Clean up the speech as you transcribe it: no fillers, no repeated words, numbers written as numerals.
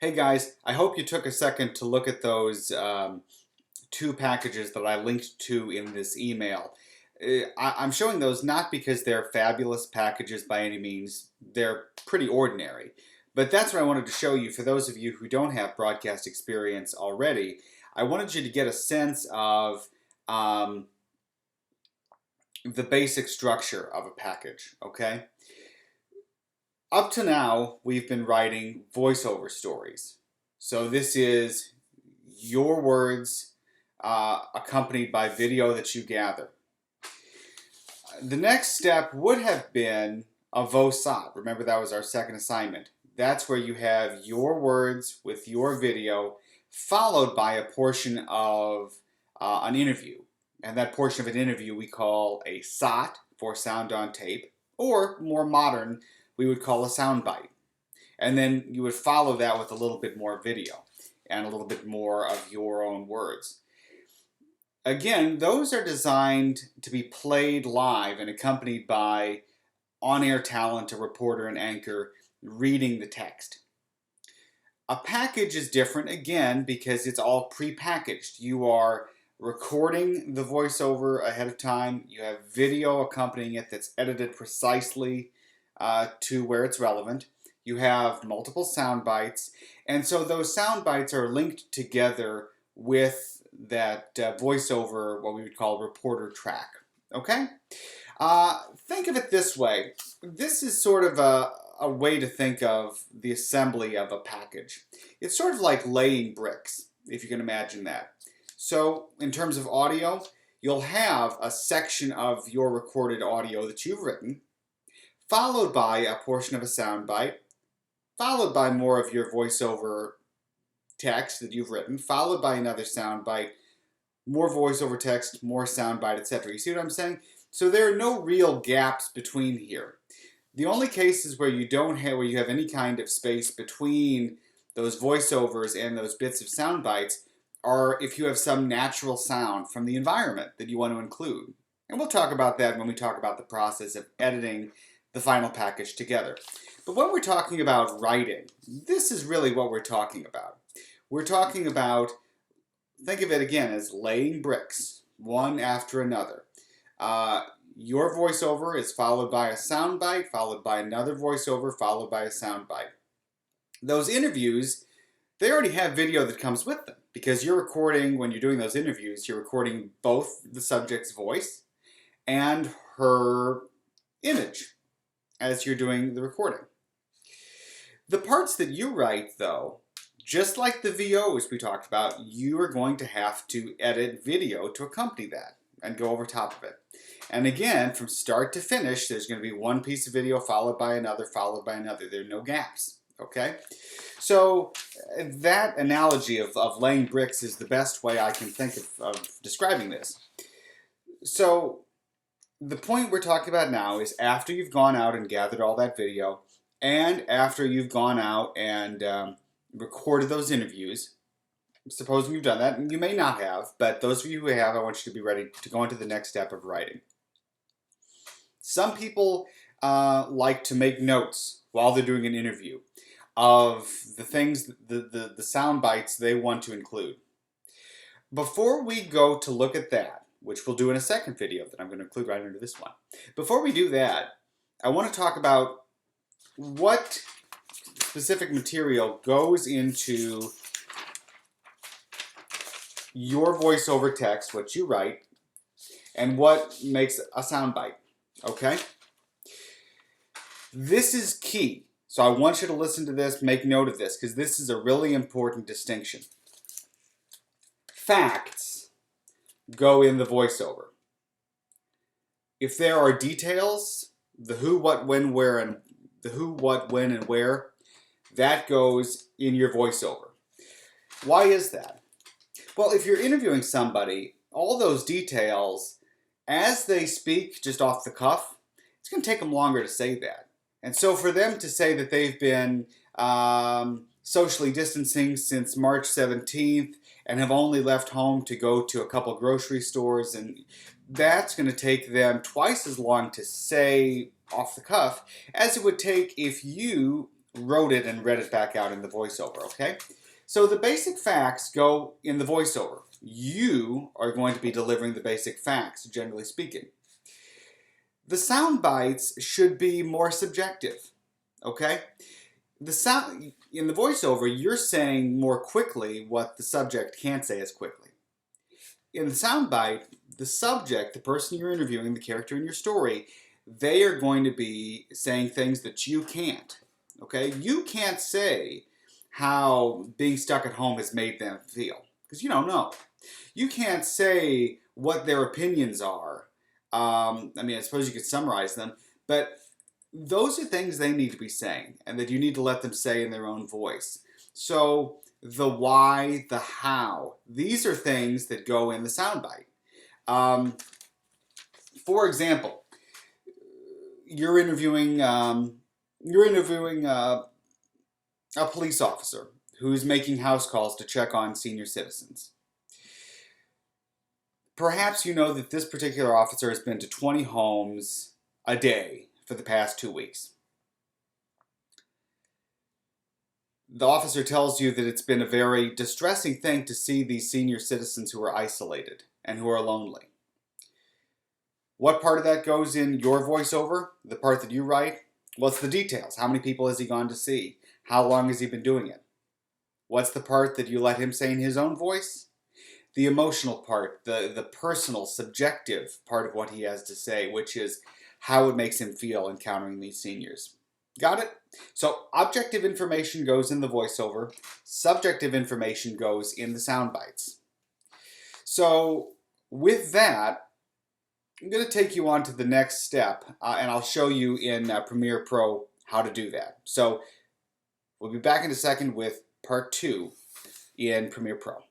Hey guys, I hope you took a second to look at those two packages that I linked to in this email. I'm showing those not because they're fabulous packages by any means. They're pretty ordinary. But that's what I wanted to show you for those of you who don't have broadcast experience already. I wanted you to get a sense of the basic structure of a package, okay? Up to now, we've been writing voiceover stories. So this is your words accompanied by video that you gather. The next step would have been a VOSOT. Remember, that was our second assignment. That's where you have your words with your video followed by a portion of an interview. And that portion of an interview we call a SOT, for sound on tape, or more modern, we would call a soundbite. And then you would follow that with a little bit more video and a little bit more of your own words. Again, those are designed to be played live and accompanied by on-air talent, a reporter, an anchor, reading the text. A package is different, again, because it's all pre-packaged. You are recording the voiceover ahead of time. You have video accompanying it that's edited precisely to where it's relevant. You have multiple sound bites, and so those sound bites are linked together with that voiceover, what we would call reporter track. Okay? Think of it this way. This is sort of a way to think of the assembly of a package. It's sort of like laying bricks, if you can imagine that. So in terms of audio, you'll have a section of your recorded audio that you've written, followed by a portion of a soundbite, followed by more of your voiceover text that you've written, followed by another soundbite, more voiceover text, more soundbite, etc. You see what I'm saying? So there are no real gaps between here. The only cases where you have any kind of space between those voiceovers and those bits of soundbites are if you have some natural sound from the environment that you want to include. And we'll talk about that when we talk about the process of editing the final package together. But when we're talking about writing, this is really what we're talking about. We're talking about, think of it again as laying bricks, one after another. Your voiceover is followed by a soundbite, followed by another voiceover, followed by a soundbite. Those interviews, they already have video that comes with them because you're recording, when you're doing those interviews, you're recording both the subject's voice and her image as you're doing the recording. The parts that you write, though, just like the VOs we talked about, you are going to have to edit video to accompany that and go over top of it. And again, from start to finish, there's going to be one piece of video followed by another, followed by another. There are no gaps, okay? So that analogy of laying bricks is the best way I can think of describing this. So the point we're talking about now is after you've gone out and gathered all that video, and after you've gone out and recorded those interviews. Supposing you've done that, and you may not have, but those of you who have, I want you to be ready to go into the next step of writing. Some people like to make notes while they're doing an interview of the things, the sound bites they want to include. Before we go to look at that, which we'll do in a second video that I'm going to include right under this one, before we do that, I want to talk about what specific material goes into your voiceover text, what you write, and what makes a soundbite, okay? This is key. So I want you to listen to this, make note of this, because this is a really important distinction. Facts go in the voiceover. If there are details, the who, what, when, where, and the who, what, when, and where, that goes in your voiceover. Why is that? Well, if you're interviewing somebody, all those details, as they speak just off the cuff, it's going to take them longer to say that. And so for them to say that they've been socially distancing since March 17th and have only left home to go to a couple grocery stores, and that's going to take them twice as long to say off the cuff as it would take if you wrote it and read it back out in the voiceover, okay? So the basic facts go in the voiceover. You are going to be delivering the basic facts, generally speaking. The sound bites should be more subjective, okay? The sound in the voiceover, you're saying more quickly what the subject can't say as quickly. In the soundbite, the subject, the person you're interviewing, the character in your story, they are going to be saying things that you can't. Okay? You can't say how being stuck at home has made them feel because you don't know. You can't say what their opinions are. I suppose you could summarize them, but those are things they need to be saying and that you need to let them say in their own voice. So the why, the how, these are things that go in the soundbite. For example, you're interviewing a police officer who's making house calls to check on senior citizens. Perhaps you know that this particular officer has been to 20 homes a day for the past 2 weeks. The officer tells you that it's been a very distressing thing to see these senior citizens who are isolated and who are lonely. What part of that goes in your voiceover, the part that you write? Well, it's the details. How many people has he gone to see? How long has he been doing it? What's the part that you let him say in his own voice? The emotional part, the personal, subjective part of what he has to say, which is how it makes him feel encountering these seniors. Got it? So objective information goes in the voiceover. Subjective information goes in the sound bites. So with that, I'm going to take you on to the next step, and I'll show you in Premiere Pro how to do that. So we'll be back in a second with part 2 in Premiere Pro.